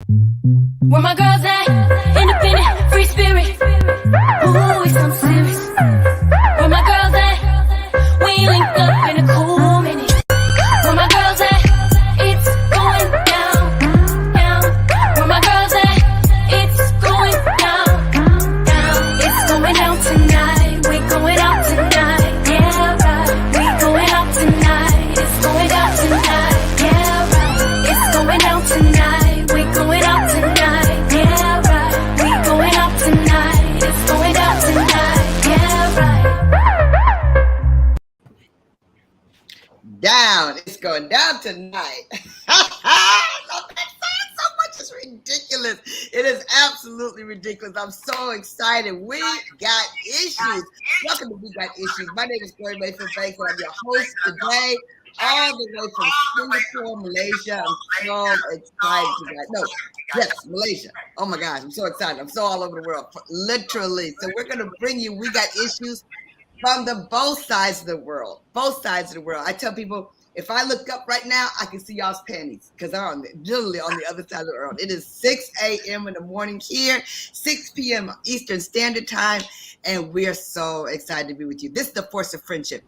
Where my girls at? Independent, free spirit. Ooh, it's something serious. Where my girls at? We linked up in a cool minute. Where my girls at? It's going down, down. Where my girls at? It's going down, down. It's going out tonight. We going out tonight. Yeah, right. We going out tonight. It's going out tonight. Yeah, right. It's going out tonight. We going out tonight. Yeah, right. We going out tonight. It's going out tonight. Yeah, right. Down. It's going down tonight. I love that song so much. It's ridiculous. It is absolutely ridiculous. I'm so excited. We got issues. Welcome to We Got Issues. My name is Gloria Mayfield Banks, and I'm your host today, all the way from Singapore, Malaysia. I'm so excited to guys. No, yes, Malaysia. Oh my gosh, I'm so excited. I'm so all over the world, literally. So we're going to bring you We Got Issues from the both sides of the world. Both sides of the world. I tell people, if I look up right now, I can see y'all's panties because I'm literally on the other side of the world. It is 6 a.m. in the morning here, 6 p.m. Eastern Standard Time, and we are so excited to be with you. This is the Force of Friendship.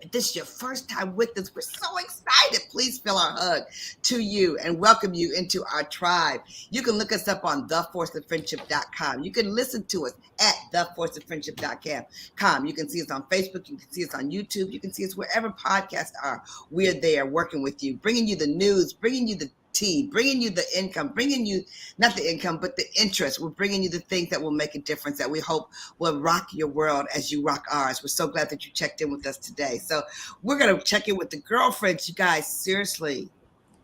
If this is your first time with us, we're so excited. Please feel our hug to you and welcome you into our tribe. You can look us up on theforceoffriendship.com. You can listen to us at theforceoffriendship.com. You can see us on Facebook. You can see us on YouTube. You can see us wherever podcasts are. We're there working with you, bringing you the news, bringing you the tea, bringing you the income, bringing you, not the income, but the interest. We're bringing you the things that will make a difference, that we hope will rock your world as you rock ours. We're so glad that you checked in with us today. So we're going to check in with the girlfriends. You guys, seriously,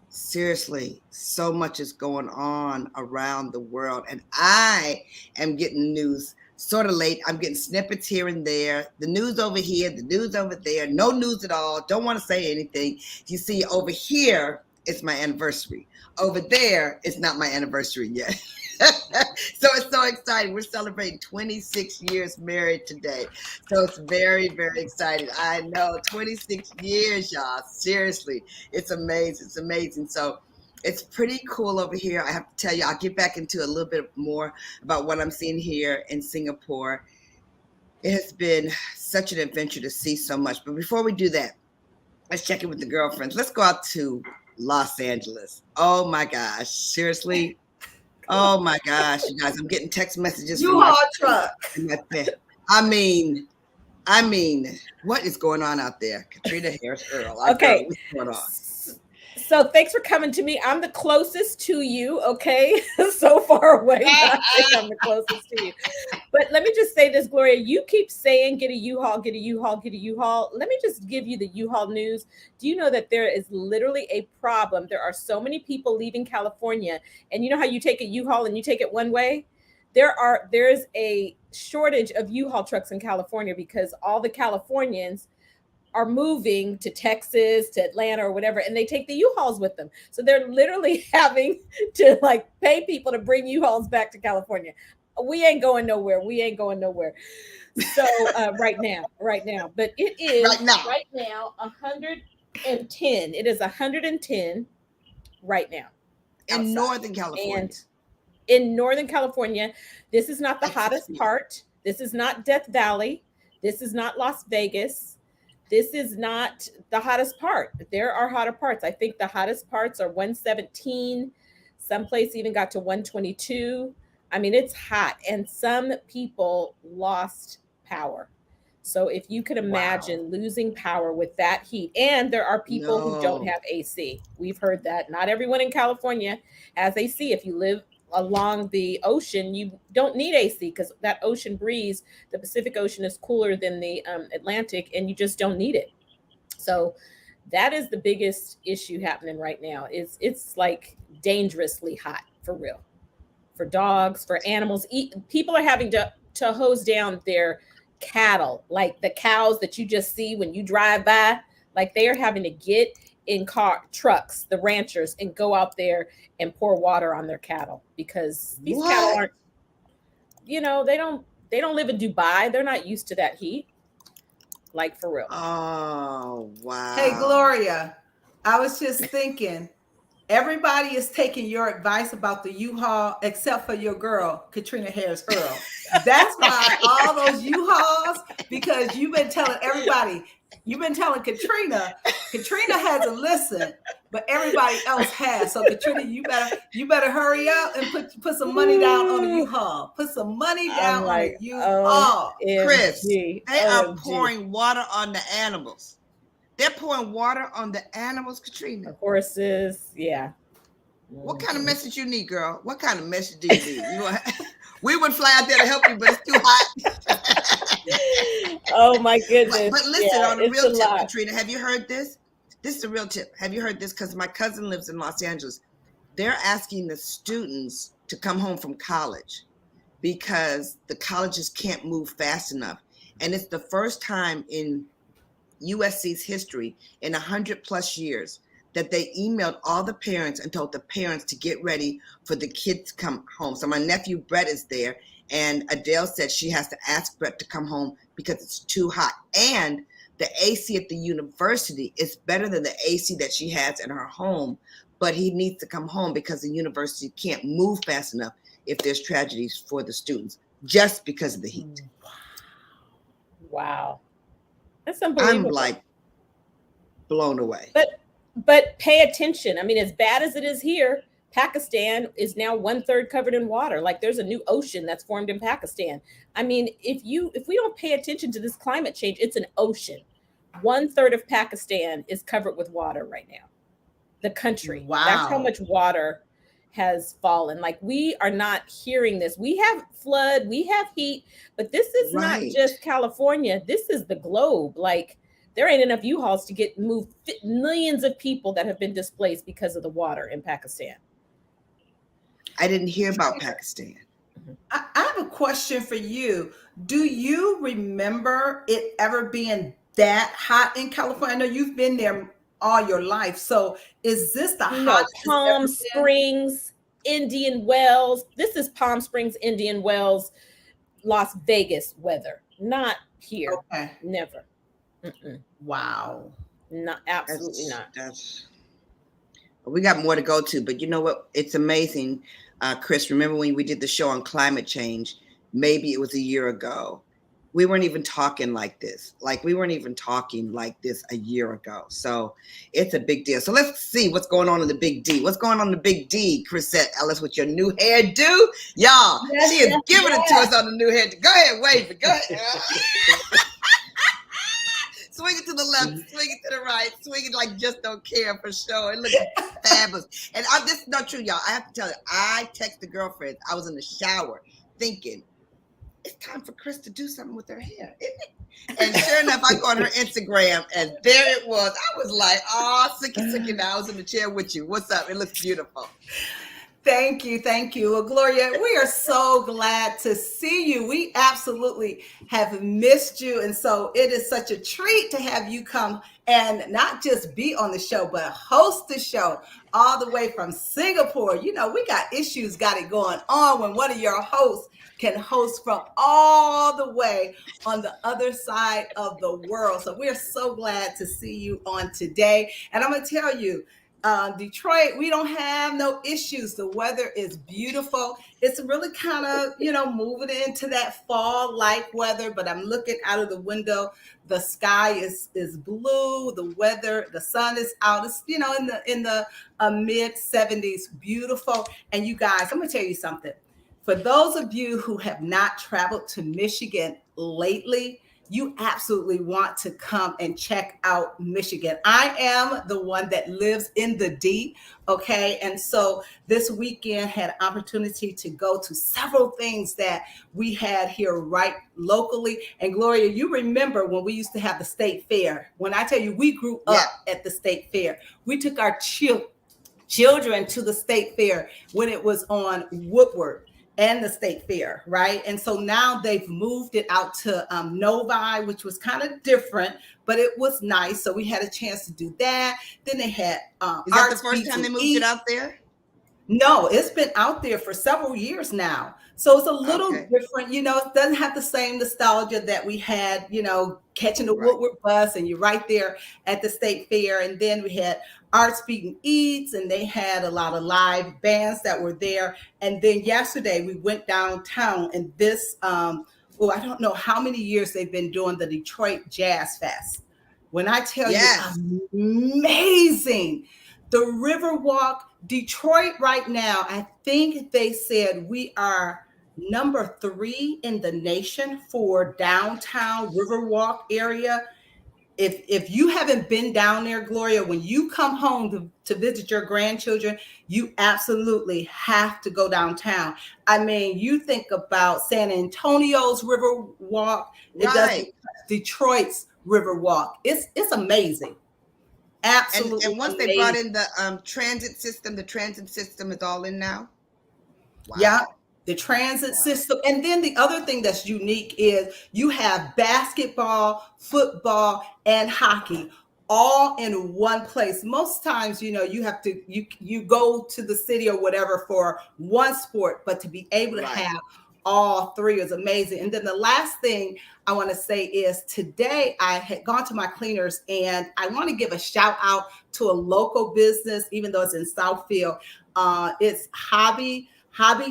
so much is going on around the world. And I am getting news sort of late. I'm getting snippets here and there. The news over here, the news over there, no news at all. Don't want to say anything. You see, over here, it's my anniversary. Over there, it's not my anniversary yet. So it's so exciting. We're celebrating 26 years married today. So it's very, very exciting. I know, 26 years, y'all. Seriously, it's amazing. It's amazing. So it's pretty cool over here. I have to tell you, I'll get back into a little bit more about what I'm seeing here in Singapore. It has been such an adventure to see so much. But before we do that, let's check in with the girlfriends. Let's go out to Los Angeles. Oh my gosh. Seriously? Oh my gosh, you guys. I'm getting text messages. U-Haul truck. I mean, what is going on out there? Katrina Harris Earl. Okay. What's going on? So thanks for coming to me. I'm the closest to you, okay? So far away, but I think I'm the closest to you. But let me just say this, Gloria. You keep saying get a U-Haul, get a U-Haul, get a U-Haul. Let me just give you the U-Haul news. Do you know that there is literally a problem? There are so many people leaving California. And you know how you take a U-Haul and you take it one way? There's a shortage of U-Haul trucks in California because all the Californians are moving to Texas, to Atlanta or whatever, and they take the U-Hauls with them. So they're literally having to like pay people to bring U-Hauls back to California. We ain't going nowhere. So right now, but it is right now 110. It is 110 right now. In Northern California. And in Northern California, this is not the hottest part. This is not Death Valley. This is not Las Vegas. This is not the hottest part. There are hotter parts. I think the hottest parts are 117. Some place even got to 122. I mean, it's hot. And some people lost power. So if you could imagine losing power with that heat, and there are people who don't have AC. We've heard that. Not everyone in California has AC. If you live along the ocean, you don't need AC because that ocean breeze, the Pacific Ocean, is cooler than the Atlantic, and you just don't need it. So that is the biggest issue happening right now. It's like dangerously hot, for real, for dogs, for animals. People are having to hose down their cattle, like the cows that you just see when you drive by. Like they are having to get in trucks, the ranchers, and go out there and pour water on their cattle because these cattle aren't, they don't live in Dubai. They're not used to that heat. Like for real. Oh, wow. Hey, Gloria, I was just thinking, everybody is taking your advice about the U-Haul except for your girl, Katrina Harris Earl. That's why all those U-Hauls, because you've been telling everybody, you've been telling Katrina hasn't listened, but everybody else has. So Katrina, you better hurry up and put some money down on the U-Haul. Put some money down on the U-Haul. Chris, they are pouring water on the animals. They're pouring water on the animals, Katrina. The horses, yeah. What kind of message you need, girl? What kind of message do you need? We would fly out there to help you, but it's too hot. Oh my goodness! But listen, on a real tip, Katrina, have you heard this? This is a real tip. Have you heard this? Because my cousin lives in Los Angeles. They're asking the students to come home from college because the colleges can't move fast enough, and it's the first time in USC's history in 100+ years that they emailed all the parents and told the parents to get ready for the kids to come home. So my nephew Brett is there, and Adele said she has to ask Brett to come home because it's too hot. And the AC at the university is better than the AC that she has in her home, but he needs to come home because the university can't move fast enough if there's tragedies for the students just because of the heat. Wow. That's unbelievable. I'm like blown away. But pay attention. I mean, as bad as it is here, Pakistan is now 1/3 covered in water. Like there's a new ocean that's formed in Pakistan. I mean, if we don't pay attention to this climate change, it's an ocean. 1/3 of Pakistan is covered with water right now. The country. Wow. That's how much water has fallen. Like we are not hearing this. We have flood, we have heat, but this is not just California. This is the globe. Like there ain't enough U-Hauls to get moved millions of people that have been displaced because of the water in Pakistan. I didn't hear about Pakistan. I have a question for you. Do you remember it ever being that hot in California? I know you've been there all your life. So is this the hottest? Palm Springs, Indian Wells. This is Palm Springs, Indian Wells, Las Vegas weather. Not here. Okay. Never. Wow. Not absolutely We got more to go to, but you know what? It's amazing. Chris, remember when we did the show on climate change? Maybe it was a year ago. We weren't even talking like this. Like we weren't even talking like this a year ago. So it's a big deal. So let's see what's going on in the Big D. What's going on in the Big D, Chrisette Ellis, with your new hairdo? Y'all, she is giving it to us on the new hairdo. Go ahead, wave it. Go ahead. Swing it to the left, swing it to the right, swing it like just don't care for sure. It looks fabulous. And this is not true, y'all. I have to tell you, I texted girlfriends. I was in the shower thinking, it's time for Chris to do something with her hair, isn't it? And sure enough, I go on her Instagram, and there it was. I was like, oh, sicky now. I was in the chair with you. What's up? It looks beautiful. Thank you. Well, Gloria, we are so glad to see you. We absolutely have missed you. And so it is such a treat to have you come and not just be on the show, but host the show all the way from Singapore. You know, we got it going on when one of your hosts can host from all the way on the other side of the world. So we're so glad to see you on today. And I'm going to tell you, Detroit, we don't have no issues. The weather is beautiful. It's really kind of, moving into that fall-like weather, but I'm looking out of the window. The sky is blue. The sun is out. It's, in the mid 70s, beautiful. And you guys, I'm going to tell you something. For those of you who have not traveled to Michigan lately, you absolutely want to come and check out Michigan. I am the one that lives in the D, okay? And so this weekend had an opportunity to go to several things that we had here right locally. And Gloria, you remember when we used to have the state fair. When I tell you we grew up at the state fair, we took our children to the state fair when it was on Woodward and the state fair, right? And so now they've moved it out to Novi, which was kind of different, but it was nice. So we had a chance to do that. Then they had Is that the first time they moved it out there? No, it's been out there for several years now. So it's a little Okay. different, it doesn't have the same nostalgia that we had, catching the Right. Woodward bus and you're right there at the state fair. And then we had Art Speak and Eats, and they had a lot of live bands that were there. And then yesterday we went downtown, and I don't know how many years they've been doing the Detroit Jazz Fest. When I tell Yes. you, amazing. The Riverwalk, Detroit right now, I think they said we are number 3 in the nation for downtown Riverwalk area. If you haven't been down there, Gloria, when you come home to visit your grandchildren, you absolutely have to go downtown. I mean, you think about San Antonio's Riverwalk, it doesn't Right. touch Detroit's Riverwalk. It's amazing. Absolutely. And once they brought in the transit system is all in now. Wow. Yeah, the transit system. And then the other thing that's unique is you have basketball, football, and hockey all in one place. Most times, you have to you go to the city or whatever for one sport, but to be able to Right. have all 3 is amazing. And then the last thing I want to say is today I had gone to my cleaners, and I want to give a shout out to a local business, even though it's in Southfield. It's Hobby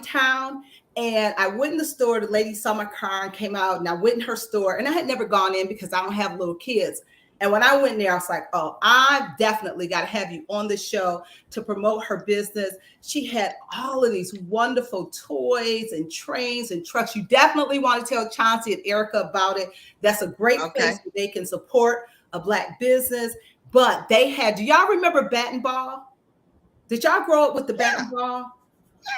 Town. And I went in the store, the lady saw my car and came out, and I went in her store, and I had never gone in because I don't have little kids. And when I went in there, I was like, oh, I definitely got to have you on the show to promote her business. She had all of these wonderful toys and trains and trucks. You definitely want to tell Chauncey and Erica about it. That's a great place where they can support a Black business. But they had, do y'all remember bat and ball? Did y'all grow up with the bat and ball?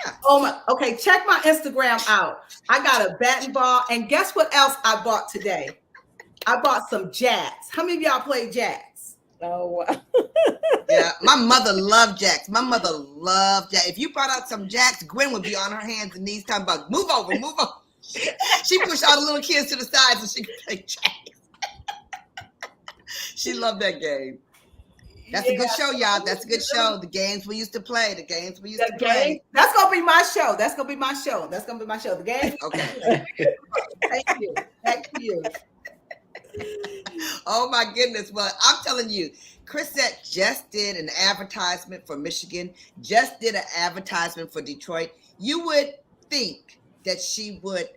Yeah. Oh my, okay, check my Instagram out. I got a bat and ball. And guess what else I bought today? I bought some jacks. How many of y'all play jacks? Oh, wow. Yeah, my mother loved jacks. My mother loved jacks. If you brought out some jacks, Gwen would be on her hands and knees talking about, move over. She pushed all the little kids to the side so she could play jacks. She loved that game. That's a good show, y'all. That's a good show. The games we used to play. That's gonna be my show. The game. Okay. Thank you. Oh my goodness. Well, I'm telling you, Chrisette just did an advertisement for Michigan, just did an advertisement for Detroit. You would think that she would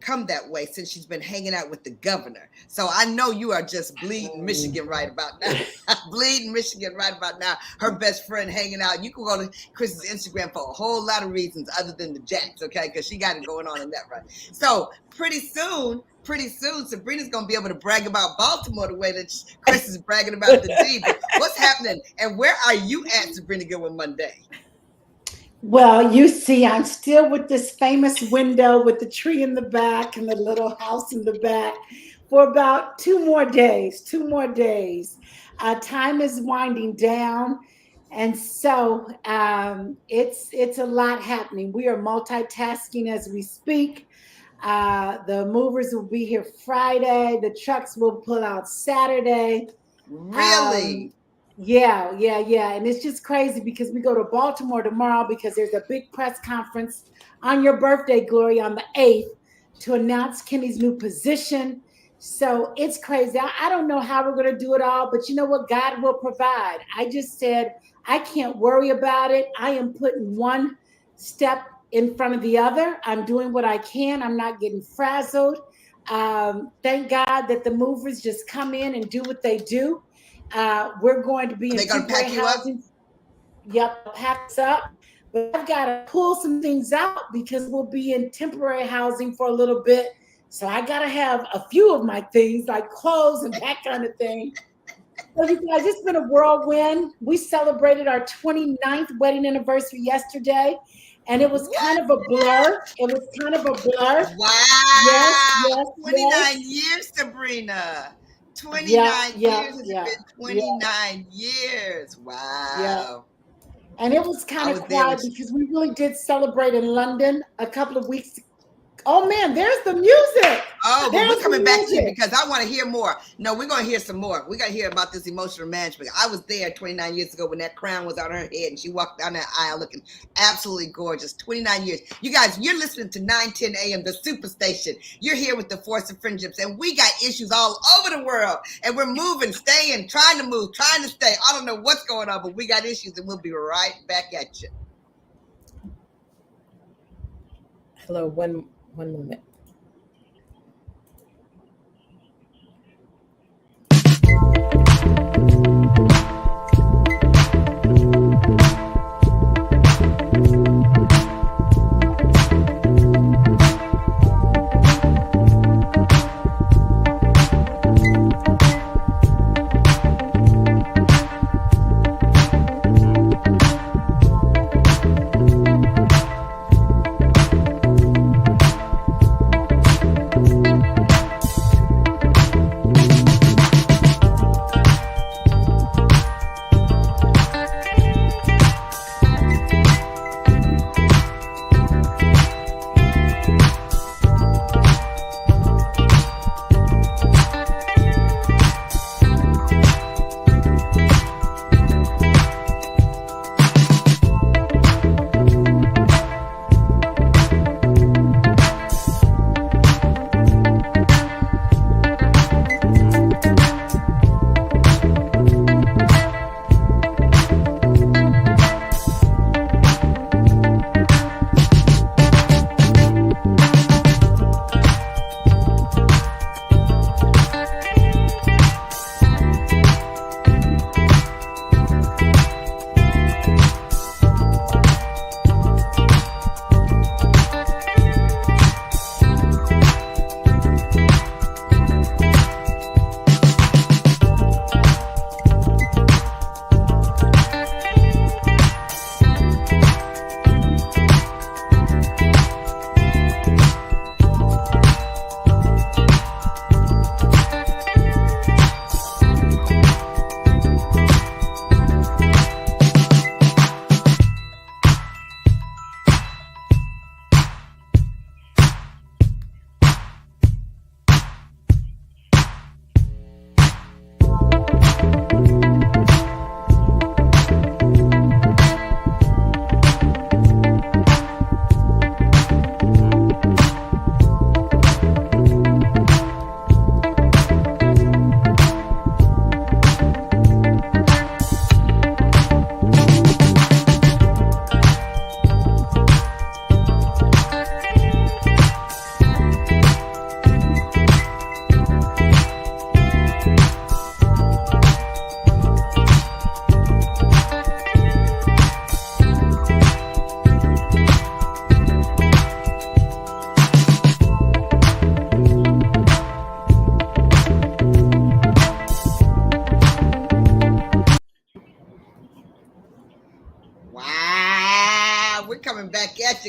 come that way since she's been hanging out with the governor. So I know you are just bleeding Michigan right about now. Bleeding Michigan right about now. Her best friend hanging out. You can go to Chris's Instagram for a whole lot of reasons other than the jacks, okay? Because she got it going on in that right. So pretty soon, Sabrina's going to be able to brag about Baltimore the way that Chris is bragging about the D. But what's happening? And where are you at, Sabrina Goodwin Monday? Well, you see, I'm still with this famous window with the tree in the back and the little house in the back for about 2 more days. Time is winding down. And so it's a lot happening. We are multitasking as we speak. The movers will be here Friday. The trucks will pull out Saturday. Really? Yeah. And it's just crazy because we go to Baltimore tomorrow because there's a big press conference on your birthday, Gloria, on the 8th to announce Kenny's new position. So it's crazy. I don't know how we're going to do it all, but you know what? God will provide. I just said, I can't worry about it. I am putting one step in front of the other. I'm doing what I can. I'm not getting frazzled. Thank God that the movers just come in and do what they do. We're going to be in temporary housing. Yep, packs up. But I've got to pull some things out because we'll be in temporary housing for a little bit. So I got to have a few of my things like clothes and that kind of thing. So you guys, it's been a whirlwind. We celebrated our 29th wedding anniversary yesterday, and it was kind of a blur. Wow. Yes. 29 years, Sabrina. 29 years. It's been 29 years. Wow. Yeah. And it was kind of quiet because we really did celebrate in London a couple of weeks Oh man, there's the music. Oh, but There's we're coming the back to you music. because I want to hear more. No, we're going to hear some more. We got to hear about this emotional management. I was there 29 years ago when that crown was on her head and she walked down that aisle looking absolutely gorgeous. 29 years. You guys, you're listening to 910 AM, the Superstation. You're here with the Force of Friendships, and we got issues all over the world, and we're moving, staying, trying to move, trying to stay. I don't know what's going on, but we got issues, and we'll be right back at you. Hello, one moment.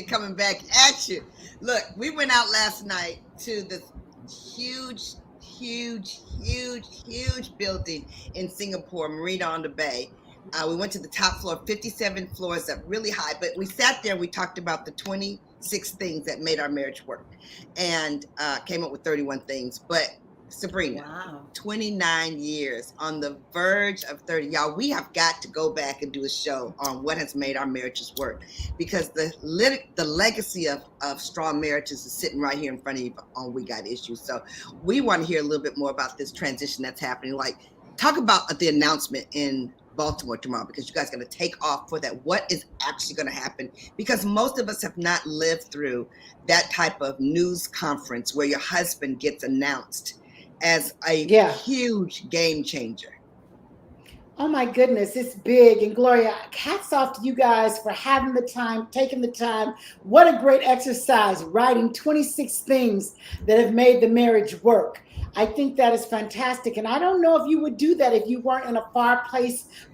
Coming back at you. Look, we went out last night to this huge building in Singapore, Marina on the Bay. We went to the top floor, 57 floors up, really high, but we sat there and we talked about the 26 things that made our marriage work, and came up with 31 things. But Sabrina, wow. 29 years, on the verge of 30. Y'all, we have got to go back and do a show on what has made our marriages work, because the legacy of strong marriages is sitting right here in front of you on We Got Issues. So we want to hear a little bit more about this transition that's happening. Like, talk about the announcement in Baltimore tomorrow, because you guys are going to take off for that. What is actually going to happen? Because most of us have not lived through that type of news conference where your husband gets announced as a huge game changer. Oh my goodness, it's big. And Gloria, hats off to you guys for having the time, taking the time. What a great exercise, writing 26 things that have made the marriage work. I think that is fantastic. And I don't know if you would do that if you weren't in a far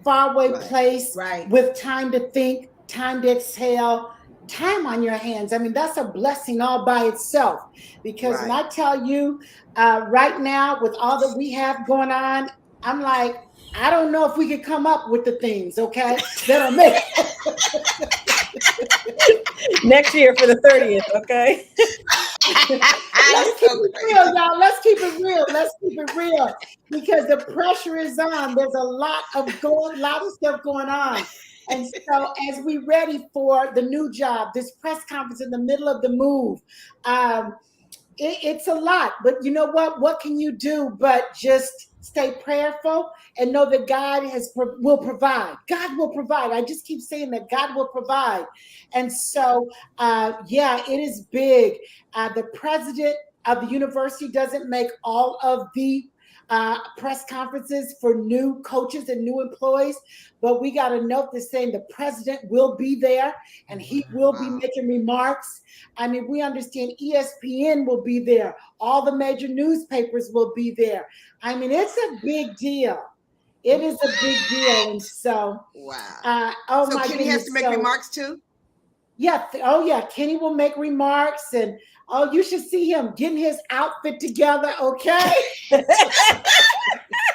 away place with time to think, time to exhale, time on your hands. I mean, that's a blessing all by itself. Because when I tell you right now, with all that we have going on, I'm like, I don't know if we could come up with the things, okay, that'll make next year for the 30th, okay? Let's keep it real, y'all. Let's keep it real. Let's keep it real because the pressure is on. There's a lot of stuff going on. And so as we ready for the new job, this press conference in the middle of the move, it's a lot. But you know what? What can you do but just stay prayerful and know that God will provide. God will provide. I just keep saying that God will provide. And so, yeah, it is big. The president of the university doesn't make all of the press conferences for new coaches and new employees, but we got a note that's saying the president will be there and he will be making remarks. I mean, we understand ESPN will be there. All the major newspapers will be there. I mean, it's a big deal. It is a big deal. And so, wow. Oh so my Kenny goodness. has to make remarks too? Yeah. Oh yeah. Kenny will make remarks and you should see him getting his outfit together. Okay.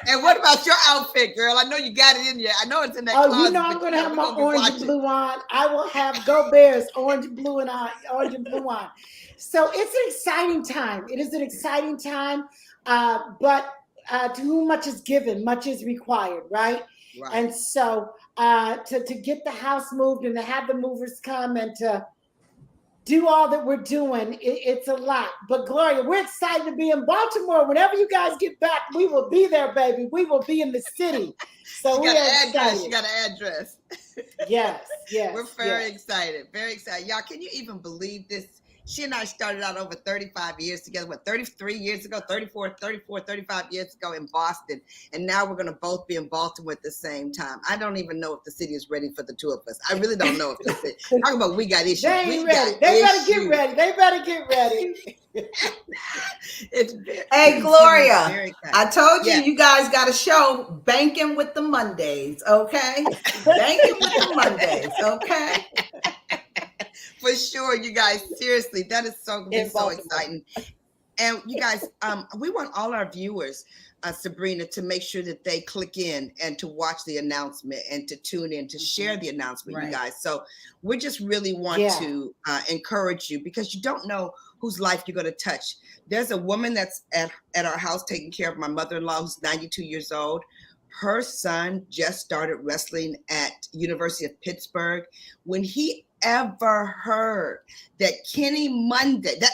And what about your outfit, girl? I know you got it in there. I know it's in that closet. You know I'm going to have my orange and blue on. I will have Go Bears orange and blue on. So it's an exciting time. It is an exciting time. But to whom much is given, much is required, right? And so to get the house moved and to have the movers come and to do all that we're doing, it's a lot. But Gloria, we're excited to be in Baltimore. Whenever you guys get back, we will be there, baby. We will be in the city. So we are excited. You got an address. Yes. We're very excited. Very excited. Y'all, can you even believe this? She and I started out over 35 years together, 33 years ago, 35 years ago in Boston. And now we're going to both be in Baltimore at the same time. I don't even know if the city is ready for the two of us. I really don't know if the city. Talking about we got issues. They ain't ready. They better get ready. Hey, Gloria, I told you guys got a show, Banking with the Mondays, okay? Banking with the Mondays, okay? For sure, you guys. Seriously, that is so exciting. And you guys, we want all our viewers, Sabrina, to make sure that they click in and to watch the announcement and to tune in to share the announcement, you guys. So we just really want to encourage you because you don't know whose life you're going to touch. There's a woman that's at our house taking care of my mother-in-law who's 92 years old. Her son just started wrestling at University of Pittsburgh. When he ever heard that Kenny Monday, that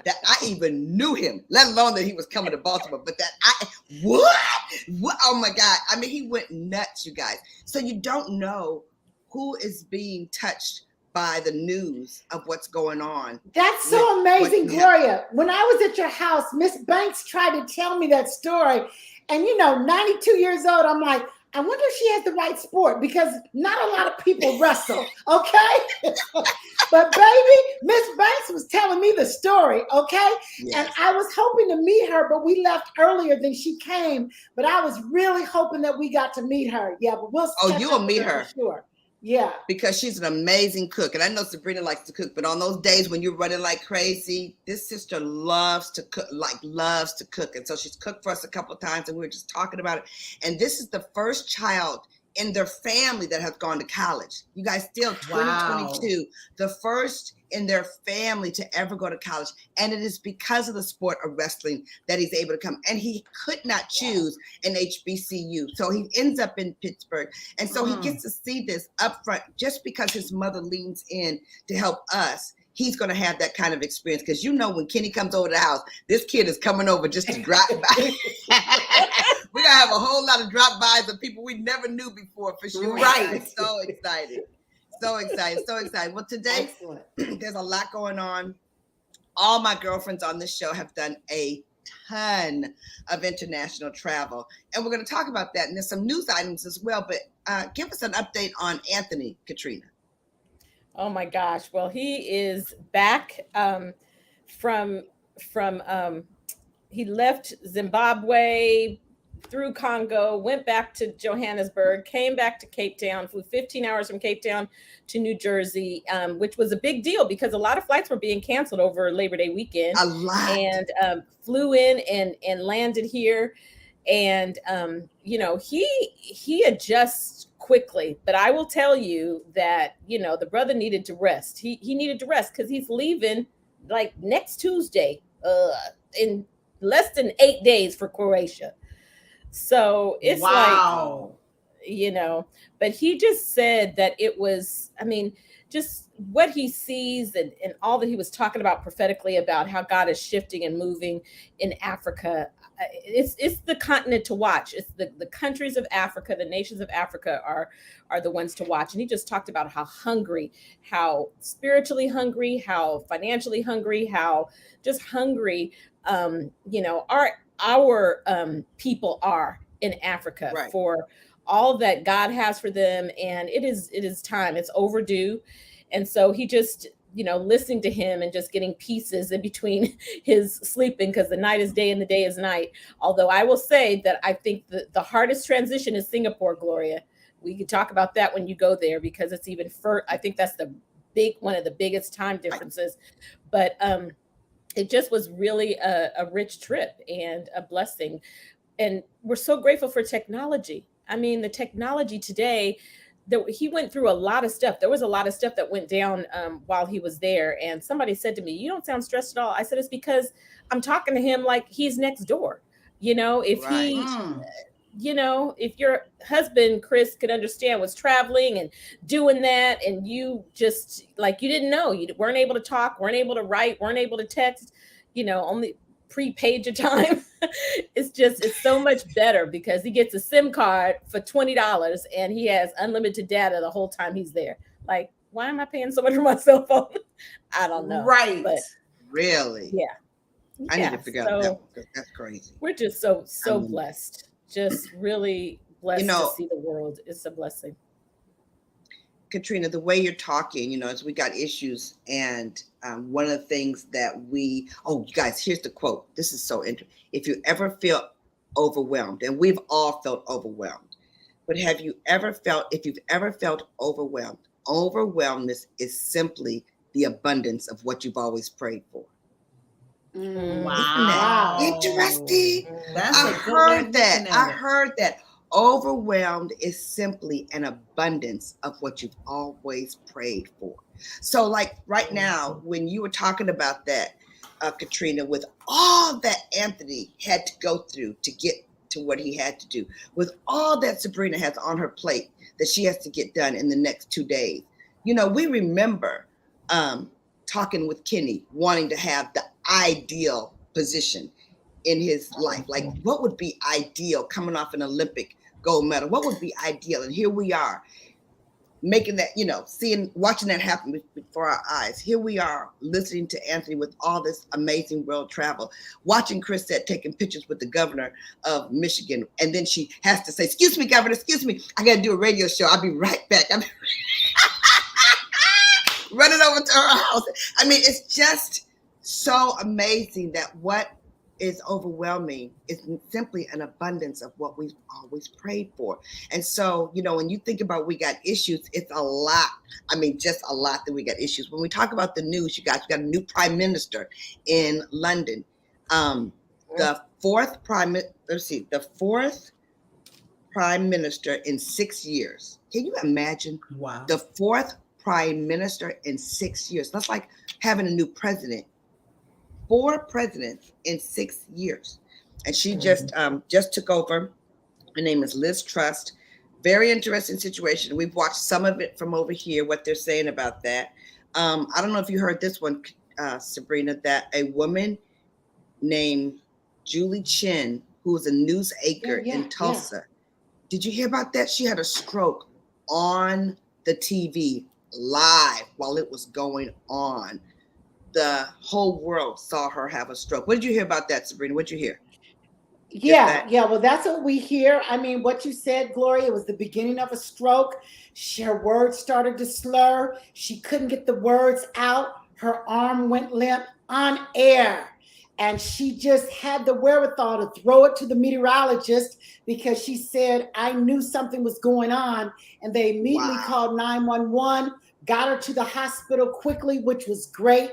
I even knew him, let alone that he was coming to Baltimore, but what? Oh my God. I mean, he went nuts, you guys. So you don't know who is being touched by the news of what's going on. That's so amazing, Gloria. When I was at your house, Miss Banks tried to tell me that story. And 92 years old, I'm like, I wonder if she has the right sport because not a lot of people wrestle, okay? But baby, Miss Banks was telling me the story, okay? Yes. And I was hoping to meet her, but we left earlier than she came. But I was really hoping that we got to meet her. Yeah, but we'll. You will meet her. For sure. Yeah. Because she's an amazing cook. And I know Sabrina likes to cook, but on those days when you're running like crazy, this sister loves to cook. And so she's cooked for us a couple of times and we were just talking about it. And this is the first child in their family that has gone to college. You guys, still 2022, the first in their family to ever go to college. And it is because of the sport of wrestling that he's able to come. And he could not choose an HBCU. So he ends up in Pittsburgh. And so he gets to see this up front just because his mother leans in to help us. He's going to have that kind of experience because when Kenny comes over to the house, this kid is coming over just to drop by. We're going to have a whole lot of drop-bys of people we never knew before for sure. Right. So excited. So excited. Well, today, there's a lot going on. All my girlfriends on this show have done a ton of international travel. And we're going to talk about that. And there's some news items as well. But give us an update on Anthony, Katrina. Oh my gosh. Well, he is back from he left Zimbabwe, through Congo, went back to Johannesburg, came back to Cape Town, flew 15 hours from Cape Town to New Jersey, which was a big deal because a lot of flights were being canceled over Labor Day weekend. A lot. And flew in and landed here. And, he adjusts quickly. But I will tell you that, the brother needed to rest. He needed to rest because he's leaving like next Tuesday, in less than 8 days for Croatia. So it's Wow. like, but he just said that it was, I mean, just what he sees and all that he was talking about prophetically about how God is shifting and moving in Africa. It's the continent to watch. It's the countries of Africa, the nations of Africa are the ones to watch. And he just talked about how hungry, how spiritually hungry, how financially hungry, how just hungry our people are in Africa Right. for all that God has for them. And it is time. It's overdue. And so he just, listening to him and just getting pieces in between his sleeping, because the night is day and the day is night. Although I will say that I think the hardest transition is Singapore, Gloria. We could talk about that when you go there, because it's even I think that's one of the biggest time differences. But it just was really a rich trip and a blessing. And we're so grateful for technology. I mean, the technology today, he went through a lot of stuff. There was a lot of stuff that went down while he was there. And somebody said to me, "You don't sound stressed at all." I said, "It's because I'm talking to him like he's next door." If Right. if your husband, Chris, could understand, was traveling and doing that, and you just like, you didn't know, you weren't able to talk, weren't able to write, weren't able to text, only pre-page a time. It's so much better because he gets a SIM card for $20 and he has unlimited data the whole time he's there. Like, why am I paying so much for my cell phone? I don't know. Right. But Really? yeah. I need to figure out that one, 'cause that's crazy. We're just so blessed. Just really blessed to see the world. It's a blessing. Katrina, the way you're talking, as we got issues, and one of the things that you guys, here's the quote. This is so interesting. If you ever feel overwhelmed, and we've all felt overwhelmed, but if you've ever felt overwhelmed, overwhelmness is simply the abundance of what you've always prayed for. Wow. Isn't that interesting? That's I a good way of heard that. looking at it. I heard that. Overwhelmed is simply an abundance of what you've always prayed for. So, like right now, when you were talking about that, Katrina, with all that Anthony had to go through to get to what he had to do, with all that Sabrina has on her plate that she has to get done in the next 2 days, we remember talking with Kenny, wanting to have the ideal position in his life. Like, what would be ideal coming off an Olympic gold medal? What would be ideal? And here we are making that, watching that happen before our eyes. Here we are listening to Anthony with all this amazing world travel, watching Chrisette taking pictures with the governor of Michigan. And then she has to say, "Excuse me, governor, excuse me. I got to do a radio show. I'll be right back." Running over to her house. I mean, it's just so amazing that what is overwhelming is simply an abundance of what we've always prayed for. And so, when you think about we got issues, it's a lot. I mean, just a lot that we got issues. When we talk about the news, you guys, we got a new prime minister in London. The fourth prime minister in 6 years. Can you imagine? Wow. The fourth prime minister in 6 years. That's like having a new president. 4 presidents in 6 years. And she just took over. Her name is Liz Truss. Very interesting situation. We've watched some of it from over here, what they're saying about that. I don't know if you heard this one, Sabrina, that a woman named Julie Chen, who was a news anchor in Tulsa. Did you hear about that? She had a stroke on the TV live while it was going on. The whole world saw her have a stroke. What did you hear about that, Sabrina? What did you hear? Yeah. Well, that's what we hear. I mean, what you said, Gloria, it was the beginning of a stroke. Her words started to slur. She couldn't get the words out. Her arm went limp on air. And she just had the wherewithal to throw it to the meteorologist because she said, "I knew something was going on." And they immediately called 911, got her to the hospital quickly, which was great,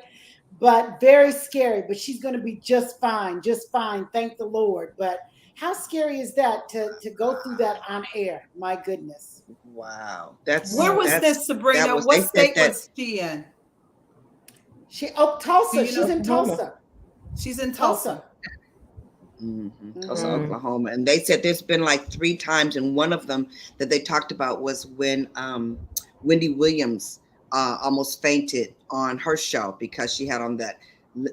but very scary. But she's going to be just fine, thank the Lord. But how scary is that to go through that on air? My goodness. Wow. Where was this, Sabrina? What state was she in? Tulsa. You She's know, in Tulsa. She's in Tulsa. Tulsa, Oklahoma. And they said there's been like 3 times, and one of them that they talked about was when Wendy Williams almost fainted on her show because she had on that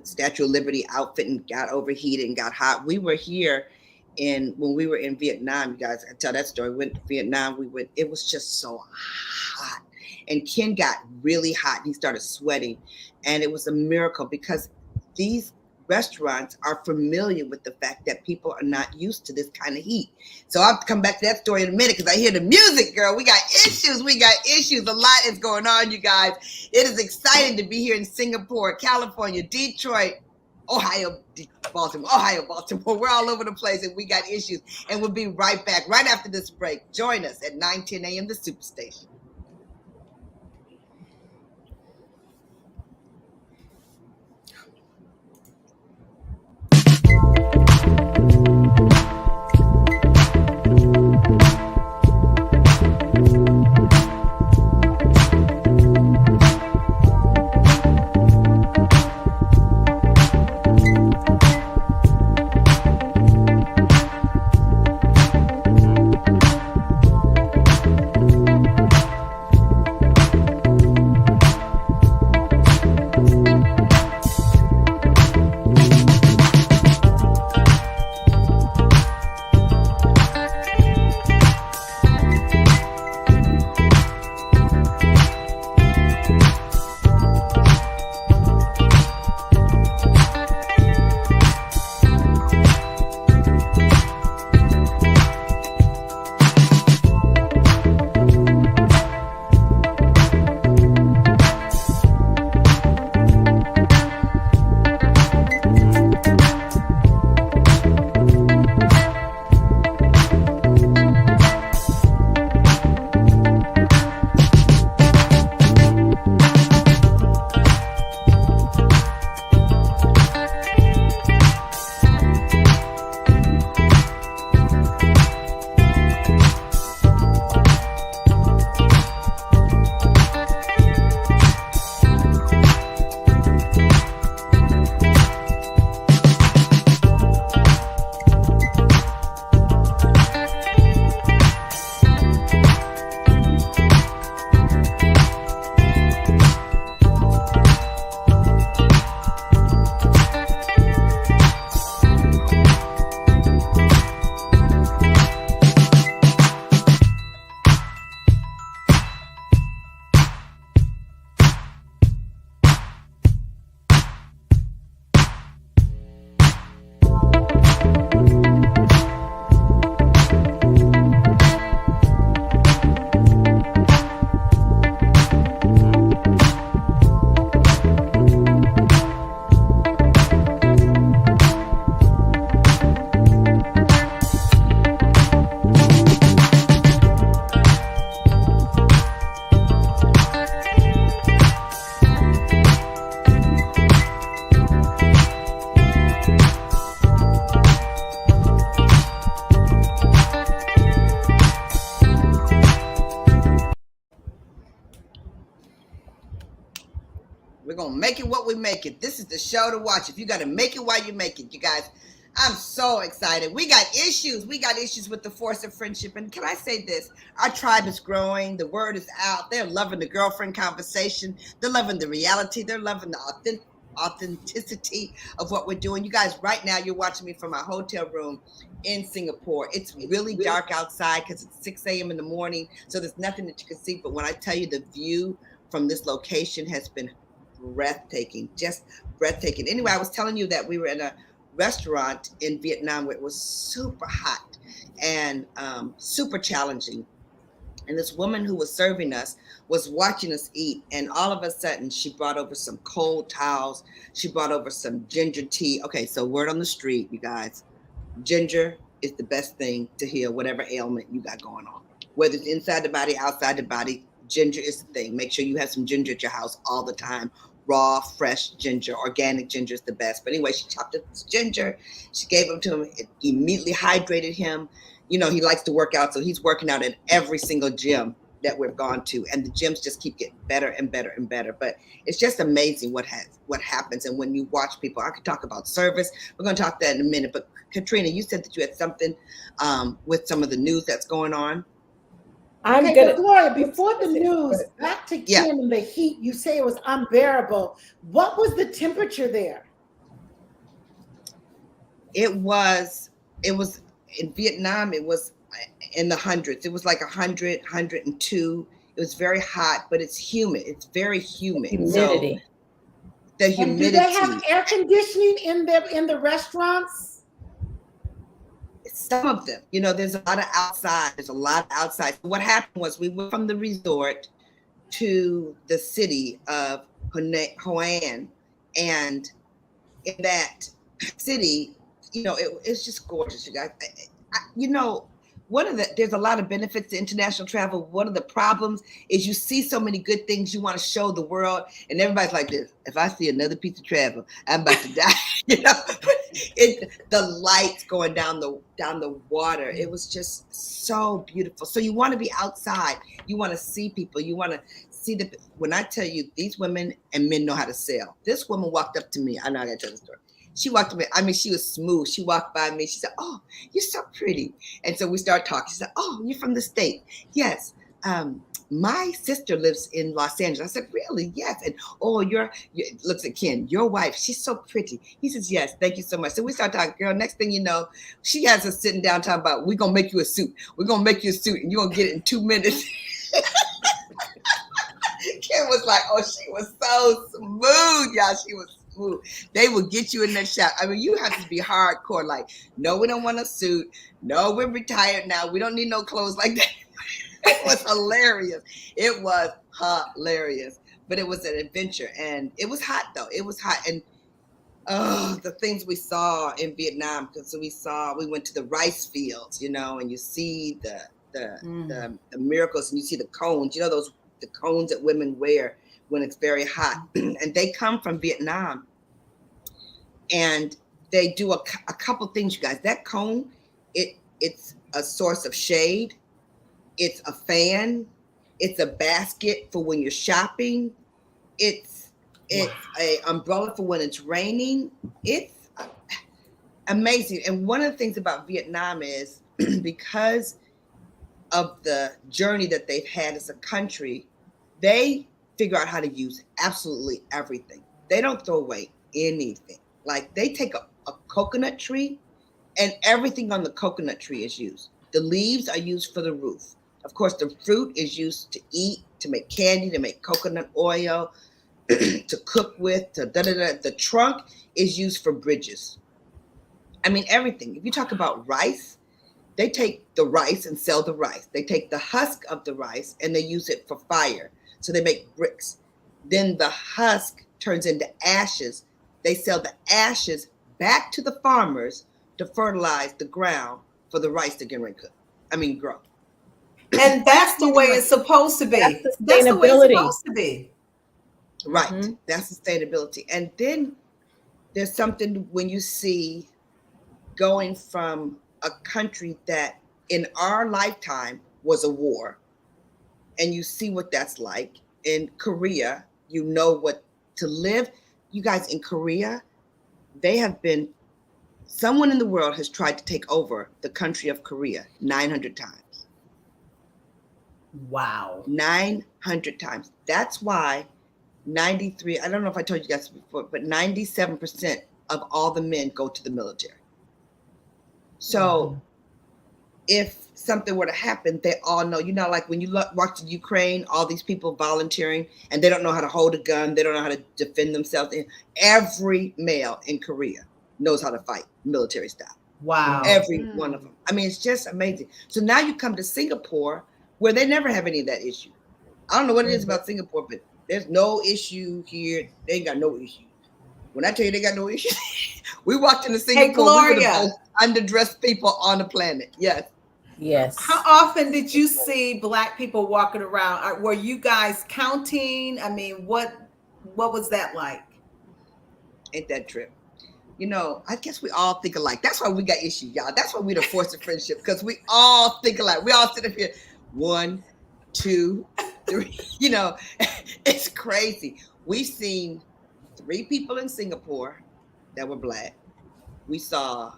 Statue of Liberty outfit and got overheated and got hot. We were here when we were in Vietnam, you guys, I tell that story. We went to Vietnam, it was just so hot. And Ken got really hot. He started sweating. And it was a miracle because these restaurants are familiar with the fact that people are not used to this kind of heat. So I'll come back to that story in a minute because I hear the music, girl. We got issues. A lot is going on, you guys. It is exciting to be here in Singapore, California, Detroit, Ohio, Baltimore. We're all over the place and we got issues. And we'll be right back right after this break. Join us at 9:10 a.m. the Superstation. We're going to make it what we make it. This is the show to watch. If you got to make it while you make it, you guys. I'm so excited. We got issues. We got issues with the force of friendship. And can I say this? Our tribe is growing. The word is out. They're loving the girlfriend conversation. They're loving the reality. They're loving the authenticity of what we're doing. You guys, right now, you're watching me from my hotel room in Singapore. It's really dark outside because it's 6 a.m. in the morning. So there's nothing that you can see. But when I tell you the view from this location has been breathtaking, just breathtaking. Anyway, I was telling you that we were in a restaurant in Vietnam where it was super hot and super challenging. And this woman who was serving us was watching us eat. And all of a sudden, she brought over some cold towels. She brought over some ginger tea. Okay, so word on the street, you guys, ginger is the best thing to heal whatever ailment you got going on. Whether it's inside the body, outside the body, ginger is the thing. Make sure you have some ginger at your house all the time. Raw, fresh ginger, organic ginger is the best. But anyway, she chopped up this ginger. She gave him to him. It immediately hydrated him. You know, he likes to work out, so he's working out at every single gym that we've gone to, and the gyms just keep getting better and better and better. But it's just amazing what happens. And when you watch people, I could talk about service. We're going to talk that in a minute. But Katrina, you said that you had something with some of the news that's going on. I'm Okay, gonna. but Gloria, before the news, back to Yeah. Kim and the heat, you say it was unbearable. What was the temperature there? It was in Vietnam, it was in the hundreds. It was like 100, 102. It was very hot, but it's humid. It's very humid. Humidity. So the And humidity. do they have air conditioning in the restaurants? Some of them, you know, there's a lot of outside. There's a lot of outside. What happened was we went from the resort to the city of Hoi An, and in that city, you know, it's just gorgeous, you guys. You know, there's a lot of benefits to international travel. One of the problems is you see so many good things you want to show the world, and everybody's like this. If I see another piece of travel, I'm about to die. You know, the lights going down the water. It was just so beautiful. So you want to be outside. You want to see people. You want to see when I tell you, these women and men know how to sell. This woman walked up to me. I know I got to tell the story. She walked up to me. I mean, she was smooth. She walked by me. She said, "Oh, you're so pretty." And so we started talking. She said, "Oh, you're from the state?" "Yes. My sister lives in Los Angeles." I said, "Really?" "Yes." And "Oh, looks at Ken, your wife, she's so pretty." He says, "Yes, thank you so much." So we started talking. Girl, next thing you know, she has us sitting down talking about, we're going to make you a suit. We're going to make you a suit, and you're going to get it in 2 minutes. Ken was like, oh, she was so smooth, y'all. She was smooth. They will get you in that shop. I mean, you have to be hardcore. Like, no, we don't want a suit. No, we're retired now. We don't need no clothes like that. It was hilarious. It was hilarious. But it was an adventure. And it was hot, though. It was hot. And the things we saw in Vietnam, because we went to the rice fields, you know, and you see the miracles, and you see the cones, you know, the cones that women wear when it's very hot. And they come from Vietnam. And they do a couple things, you guys. That cone, it's a source of shade. It's a fan. It's a basket for when you're shopping. It's a umbrella for when it's raining. It's amazing. And one of the things about Vietnam is because of the journey that they've had as a country, they figure out how to use absolutely everything. They don't throw away anything. Like, they take a coconut tree, and everything on the coconut tree is used. The leaves are used for the roof. Of course, the fruit is used to eat, to make candy, to make coconut oil, to cook with, The trunk is used for bridges. I mean, everything. If you talk about rice, they take the rice and sell the rice. They take the husk of the rice and they use it for fire. So they make bricks. Then the husk turns into ashes. They sell the ashes back to the farmers to fertilize the ground for the rice to grow. And that's the way it's supposed to be. That's That's the way it's sustainability. supposed to be. Right. Mhm. That's sustainability. And then there's something when you see going from a country that in our lifetime was a war, and you see what that's like in Korea, you know what to live. You guys, in Korea, someone in the world has tried to take over the country of Korea 900 times. Wow. 900 times. That's why 93, I don't know if I told you guys before, but 97% of all the men go to the military. So if something were to happen, they all know, you know, like when you watch the Ukraine, all these people volunteering and they don't know how to hold a gun. They don't know how to defend themselves. Every male in Korea knows how to fight military style. Wow. Every one of them. I mean, it's just amazing. So now you come to Singapore where they never have any of that issue. I don't know what it is about Singapore, but there's no issue here. They ain't got no issue. When I tell you they got no issue, we walked into Singapore, we were the Gloria. most underdressed people on the planet. Yes. Yes. How often did you see Black people walking around? Were you guys counting? I mean, what was that like? Ain't that trip? You know, I guess we all think alike. That's why we got issues, y'all. That's why we the force of friendship, because we all think alike. We all sit up here. 1, 2, 3. You know, it's crazy. We've seen 3 people in Singapore that were Black. We saw,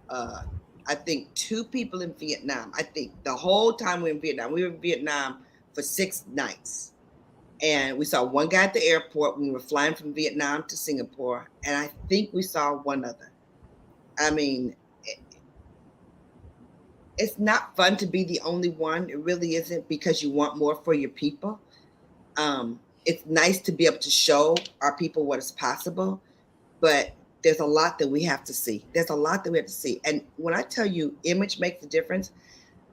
I think, 2 people in Vietnam. I think the whole time we were in Vietnam for 6 nights. And we saw 1 guy at the airport when we were flying from Vietnam to Singapore. And I think we saw 1 other. I mean, it's not fun to be the only one. It really isn't, because you want more for your people. It's nice to be able to show our people what is possible, but there's a lot that we have to see. And when I tell you image makes a difference,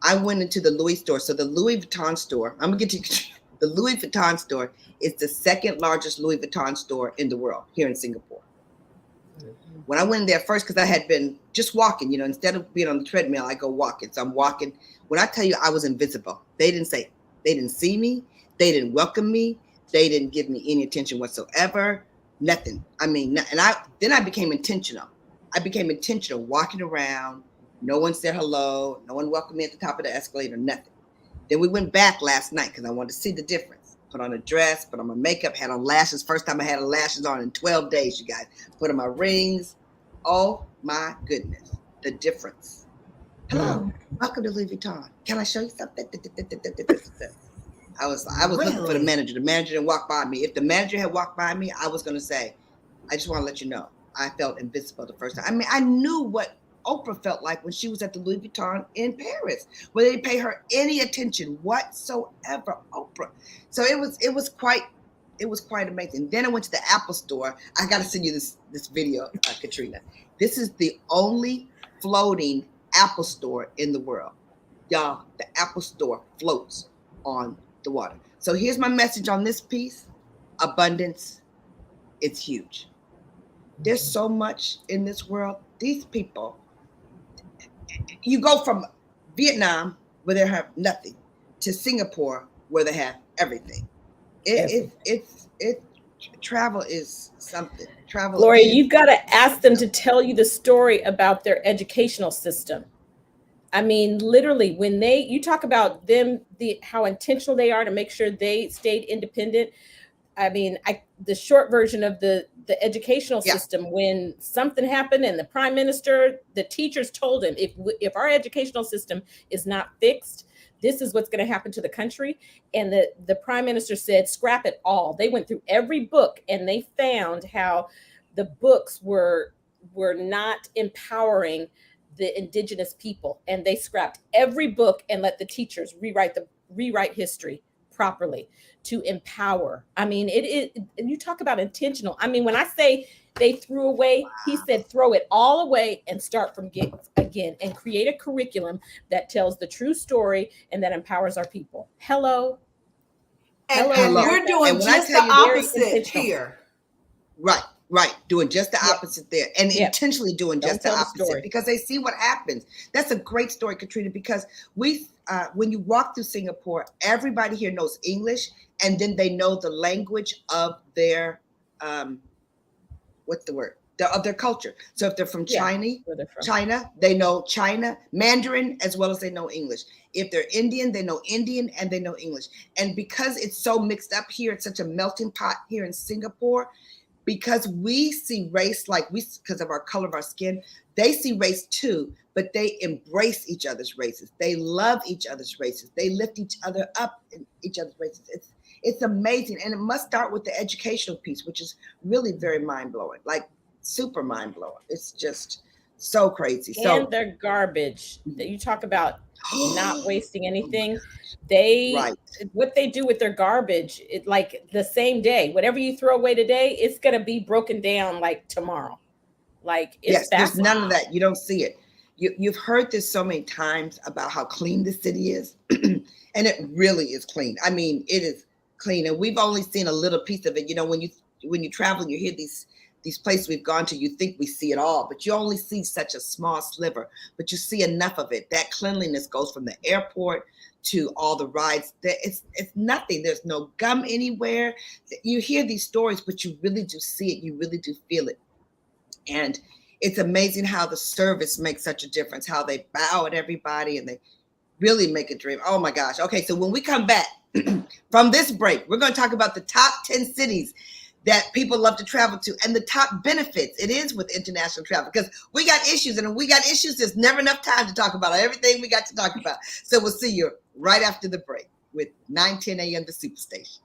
I went into the Louis store. So the Louis Vuitton store, I'm gonna get to the Louis Vuitton store is the 2nd largest Louis Vuitton store in the world here in Singapore. When I went in there first, because I had been just walking, you know, instead of being on the treadmill, I go walking. So I'm walking. When I tell you I was invisible, they didn't see me. They didn't welcome me. They didn't give me any attention whatsoever. Nothing. I mean, and I became intentional. Walking around. No one said hello. No one welcomed me at the top of the escalator, nothing. Then we went back last night because I wanted to see the difference. Put on a dress, put on my makeup, had on lashes. First time I had lashes on in 12 days, you guys. Put on my rings. Oh my goodness, the difference. Hello, welcome to Louis Vuitton. Can I show you something? I was looking for the manager. The manager didn't walk by me. If the manager had walked by me, I was going to say, I just want to let you know, I felt invisible the first time. I mean, I knew what Oprah felt like when she was at the Louis Vuitton in Paris, where they didn't pay her any attention whatsoever. Oprah. So it was quite amazing. Then I went to the Apple store. I got to send you this video, Katrina. This is the only floating Apple store in the world. Y'all, the Apple store floats on the water. So here's my message on this piece. Abundance, it's huge. There's so much in this world. These people, you go from Vietnam, where they have nothing, to Singapore, where they have everything. Travel is something. Gloria, you've got to ask them to tell you the story about their educational system. I mean, literally, when you talk about them, how intentional they are to make sure they stayed independent. I mean, the short version of the educational system, when something happened and the prime minister, the teachers told him, if our educational system is not fixed, this is what's going to happen to the country. And the prime minister said, scrap it all. They went through every book and they found how the books were not empowering the indigenous people. And they scrapped every book and let the teachers rewrite history properly to empower. I mean, and you talk about intentional. I mean, when I say they threw away, he said, throw it all away and start from again and create a curriculum that tells the true story and that empowers our people. Hello. And we're doing just the opposite here. Right. Doing just the opposite there, and intentionally doing just the opposite because they see what happens. That's a great story, Katrina, because when you walk through Singapore, everybody here knows English, and then they know the language of their, of their culture. So if they're from China, they know China, Mandarin, as well as they know English. If they're Indian, they know Indian and they know English. And because it's so mixed up here, it's such a melting pot here in Singapore, because we see race because of our color of our skin, they see race too, but they embrace each other's races. They love each other's races. They lift each other up in each other's races. It's amazing. And it must start with the educational piece, which is really very mind-blowing, like super mind-blowing. It's just so crazy. And their garbage that you talk about, not wasting anything. What they do with their garbage, like the same day, whatever you throw away today, it's going to be broken down like tomorrow. Like, there's none of that. You don't see it. You've heard this so many times about how clean the city is, and it really is clean. I mean, it is clean, and we've only seen a little piece of it. You know, when you travel and you hear these places we've gone to, you think we see it all, but you only see such a small sliver, but you see enough of it. That cleanliness goes from the airport to all the rides. It's nothing. There's no gum anywhere. You hear these stories, but you really do see it. You really do feel it. And it's amazing how the service makes such a difference, how they bow at everybody and really make a dream. Oh my gosh. Okay, so when we come back from this break, we're going to talk about the top 10 cities that people love to travel to and the top benefits it is with international travel, because we got issues, and when we got issues, there's never enough time to talk about everything we got to talk about. So we'll see you right after the break with 9:10 a.m. The Superstation.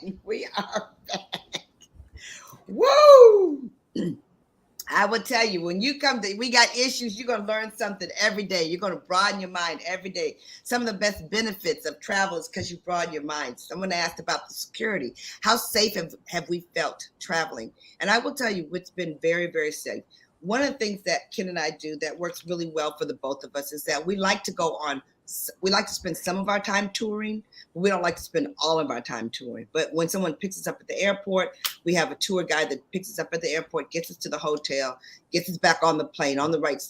And we are back. Woo! I will tell you, when you come to, we got issues, you're going to learn something every day. You're going to broaden your mind every day. Some of the best benefits of travel is because you broaden your mind. Someone asked about the security. How safe have we felt traveling? And I will tell you, it's been very, very safe. One of the things that Ken and I do that works really well for the both of us is that we like to spend some of our time touring, but we don't like to spend all of our time touring. But when someone picks us up at the airport, we have a tour guide that picks us up at the airport, gets us to the hotel, gets us back on the plane, on the right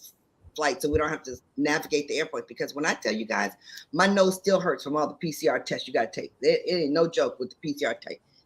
flight, so we don't have to navigate the airport. Because when I tell you guys, my nose still hurts from all the PCR tests you got to take. It ain't no joke with the PCR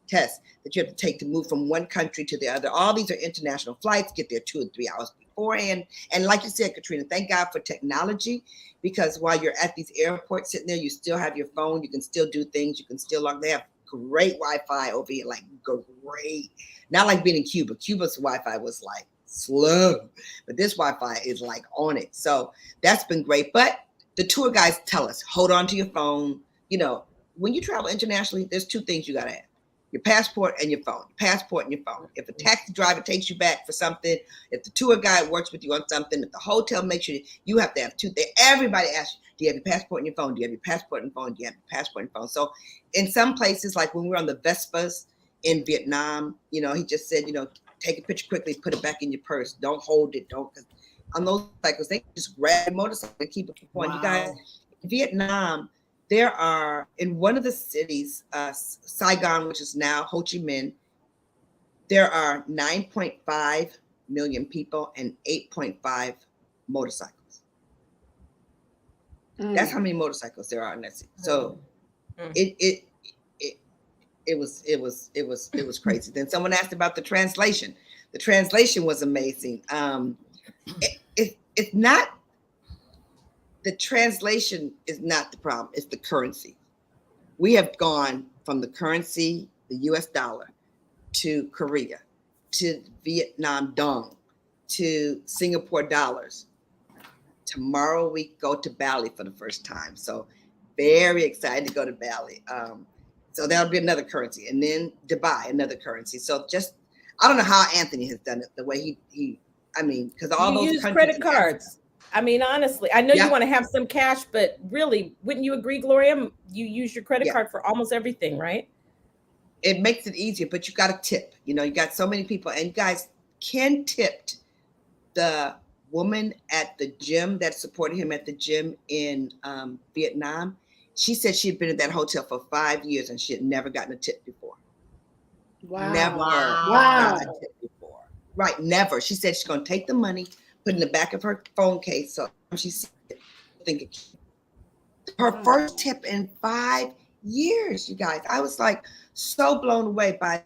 tests that you have to take to move from one country to the other. All these are international flights, get there 2 or 3 hours beforehand. And like you said, Katrina, thank God for technology, because while you're at these airports sitting there, you still have your phone, you can still do things, you can still log. They have great Wi-Fi over here, like great. Not like being in Cuba. Cuba's Wi-Fi was like slow, but this Wi-Fi is like on it. So that's been great. But the tour guides tell us, hold on to your phone. You know, when you travel internationally, there's 2 things you got to have: your passport and your phone. Passport and your phone. If a taxi driver takes you back for something, if the tour guide works with you on something, if the hotel makes you have to have 2 things. Everybody asks you, do you have your passport and your phone? Do you have your passport and phone? Do you have your passport and phone? So in some places, like when we were on the Vespas in Vietnam, you know, he just said, you know, take a picture quickly, put it back in your purse. Don't hold it. Because on those cycles, they just grab your motorcycle and keep it for fun. Wow. You guys, in Vietnam, there are, in one of the cities, Saigon, which is now Ho Chi Minh, there are 9.5 million people and 8.5 motorcycles. That's how many motorcycles there are in that city. So it It was crazy. Then someone asked about the translation. The translation was amazing. It's not, the translation is not the problem. It's the currency. We have gone from the currency, the US dollar, to Korea, to Vietnam dong, to Singapore dollars. Tomorrow we go to Bali for the first time. So very excited to go to Bali. So that'll be another currency. And then Dubai, another currency. So just, I don't know how Anthony has done it, the way he I mean, because all You those use countries credit cards. I mean, honestly, I know Yeah. you want to have some cash, but really, wouldn't you agree, Gloria? You use your credit Yeah. card for almost everything, right? It makes it easier, but you got to tip. You know, you got so many people, and you guys, Ken tipped the woman at the gym that supported him at the gym in Vietnam. She said she had been at that hotel for 5 years and she had never gotten a tip before. Wow. Never Wow. gotten a tip before. Right, never. She said she's going to take the money, put it in the back of her phone case. So she said, thinking her first tip in 5 years, you guys. I was like so blown away by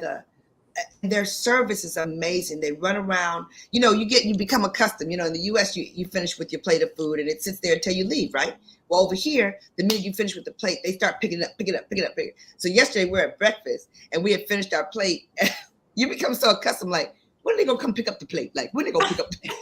their service is amazing. They run around, you know, you become accustomed. You know, in the US, you finish with your plate of food and it sits there until you leave, right? Well, over here, the minute you finish with the plate, they start picking it up. So yesterday we were at breakfast and we had finished our plate. You become so accustomed, like, when are they gonna come pick up the plate? Like, when are they gonna pick up the plate?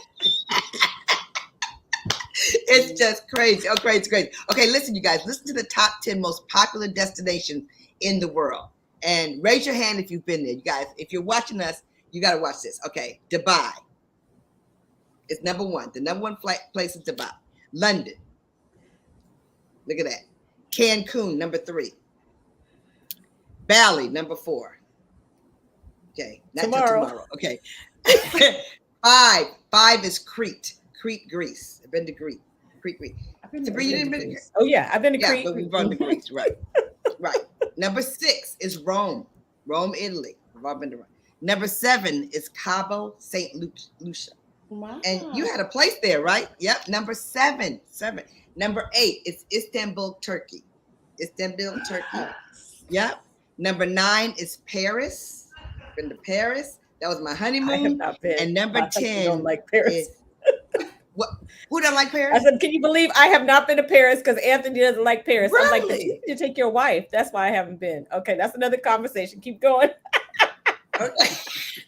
It's just crazy. Oh, crazy. Okay, listen, you guys, listen to the top 10 most popular destinations in the world. And raise your hand if you've been there. You guys, if you're watching us, you got to watch this. Okay, Dubai is number one. The number one place is Dubai. London. Look at that. Cancun, number 3. Bali, number 4. Okay, not till tomorrow. Okay. 5 is Crete. Crete, Greece. I've been to Crete. Greece. Sabrina, you didn't been to Greece? Oh yeah, I've been to Yeah, Crete. but we've run to Greece, right? Right. Number 6 is Rome, Italy. We've all been to Rome. Number 7 is Cabo St. Lucia. Wow. And you had a place there, right? Yep. Number 7. Number 8 is Istanbul, Turkey. Yep. Number 9 is Paris. Been to Paris. That was my honeymoon. I have not been. And number I think you 10 don't like Paris. is what? Who doesn't like I Paris? said, can you believe I have not been to Paris because Anthony doesn't like Paris? I'm like, Really? you need to take your wife. That's why I haven't been. Okay, that's another conversation. Keep going. Okay.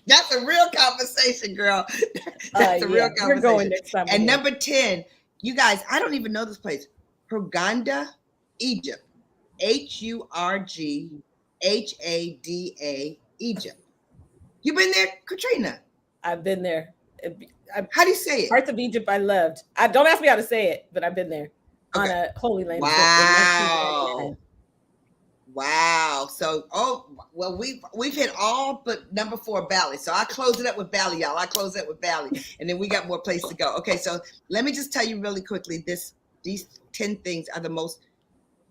That's a real conversation, girl. That's a real conversation. You're going next time. And number 10, you guys, I don't even know this place. Hurghada, Egypt. Hurghada, Egypt. You been there, Katrina? I've been there. How do you say it? Parts of Egypt I loved. Don't ask me how to say it, but I've been there on a Holy Land. trip in Wow. 1999. Wow. So, we've hit all but number 4, Bali. So I close it up with Bali, y'all. And then we got more places to go. Okay, so let me just tell you really quickly, these 10 things are the most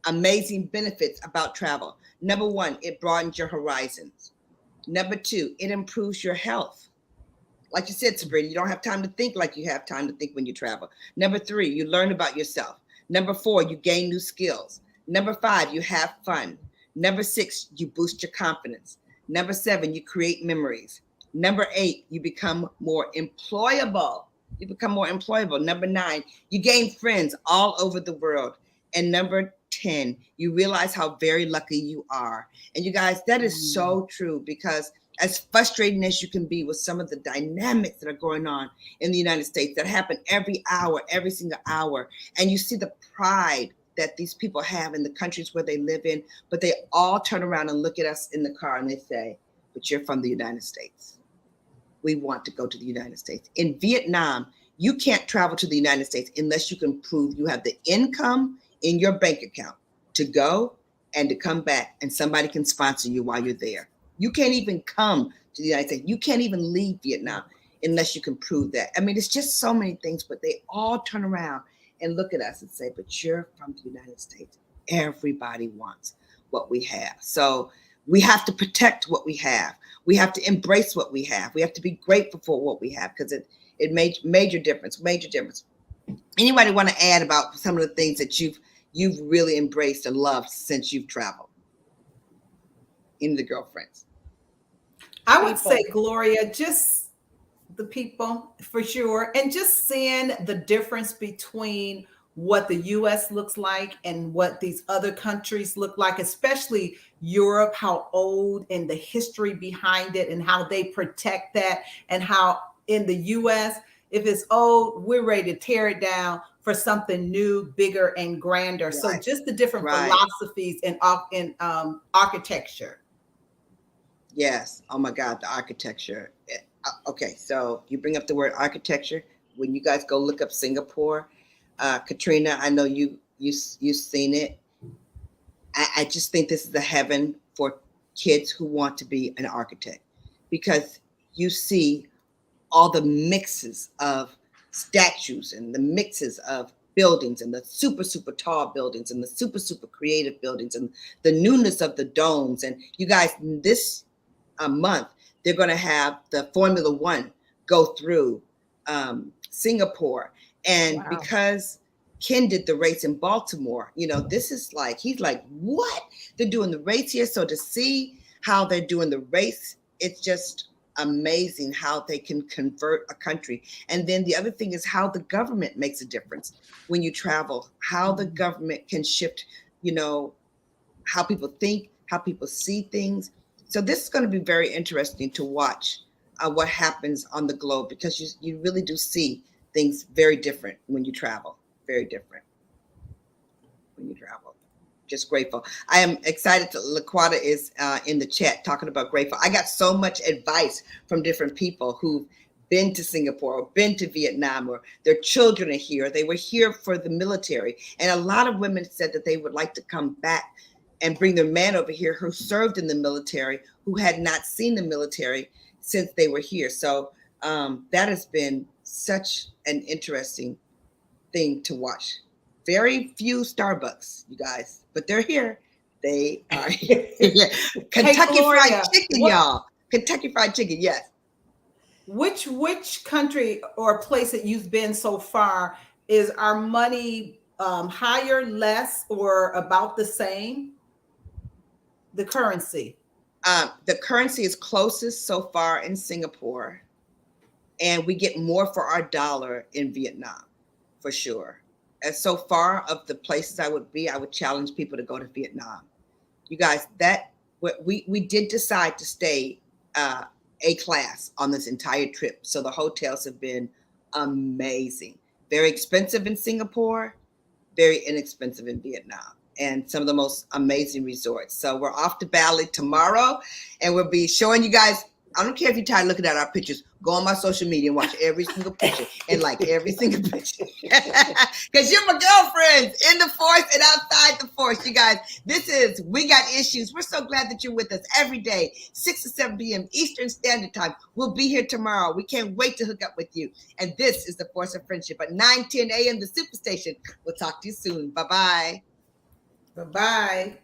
amazing benefits about travel. Number 1, it broadens your horizons. Number 2, it improves your health. Like you said, Sabrina, you don't have time to think like you have time to think when you travel. Number 3, you learn about yourself. Number 4, you gain new skills. Number 5, you have fun. Number 6, you boost your confidence. Number 7, you create memories. Number 8, you become more employable. Number 9, you gain friends all over the world. And number 10, you realize how very lucky you are. And you guys, that is so true, because as frustrating as you can be with some of the dynamics that are going on in the United States that happen every hour, every single hour, and you see the pride that these people have in the countries where they live in, but they all turn around and look at us in the car and they say, but you're from the United States. We want to go to the United States. In Vietnam, you can't travel to the United States unless you can prove you have the income in your bank account to go and to come back, and somebody can sponsor you while you're there. You can't even come to the United States. You can't even leave Vietnam unless you can prove that. I mean, it's just so many things, but they all turn around and look at us and say, but you're from the United States. Everybody wants what we have. So we have to protect what we have. We have to embrace what we have. We have to be grateful for what we have, because it made major difference. Anybody want to add about some of the things that you've really embraced and loved since you've traveled? any of the girlfriends? I would People. say, Gloria, just the people for sure. And just seeing the difference between what the US looks like and what these other countries look like, especially Europe, how old and the history behind it and how they protect that, and how in the US, if it's old, we're ready to tear it down for something new, bigger, and grander. So Right. just the different Right. philosophies in architecture. Yes. Oh my God, the architecture. Okay, so you bring up the word architecture. When you guys go look up Singapore, Katrina, I know you've seen it. I just think this is the heaven for kids who want to be an architect, because you see all the mixes of statues and the mixes of buildings, and the super, super tall buildings, and the super, super creative buildings, and the newness of the domes. And you guys, this month, they're going to have the Formula One go through Singapore. And Wow. because Ken did the race in Baltimore, this is like, he's like, what? They're doing the race here. So to see how they're doing the race, it's just amazing how they can convert a country. And then the other thing is how the government makes a difference when you travel, how the government can shift, how people think, how people see things. So this is going to be very interesting to watch what happens on the globe, because you really do see things very different when you travel, very different when you travel. Just grateful. I am excited that LaQuata is in the chat talking about grateful. I got so much advice from different people who've been to Singapore or been to Vietnam, or their children are here. They were here for the military. And a lot of women said that they would like to come back and bring their man over here who served in the military, who had not seen the military since they were here. So that has been such an interesting thing to watch. Very few Starbucks, you guys, but they're here. They are here. Kentucky Fried Chicken, y'all. Kentucky Fried Chicken, yes. Which country or place that you've been so far, is our money higher, less, or about the same? The currency. The currency is closest so far in Singapore, and we get more for our dollar in Vietnam, for sure. And so far of the places I would challenge people to go to Vietnam. You guys, we did decide to stay A class on this entire trip. So the hotels have been amazing. Very expensive in Singapore, very inexpensive in Vietnam, and some of the most amazing resorts. So we're off to Bali tomorrow, and we'll be showing you guys. I don't care if you're tired of looking at our pictures. Go on my social media and watch every single picture and like every single picture. Because you're my girlfriends in the force and outside the force. You guys, this is We Got Issues. We're so glad that you're with us every day, 6 to 7 p.m. Eastern Standard Time. We'll be here tomorrow. We can't wait to hook up with you. And this is The Force of Friendship at 9:10 a.m. The Superstation. We'll talk to you soon. Bye-bye. Bye-bye.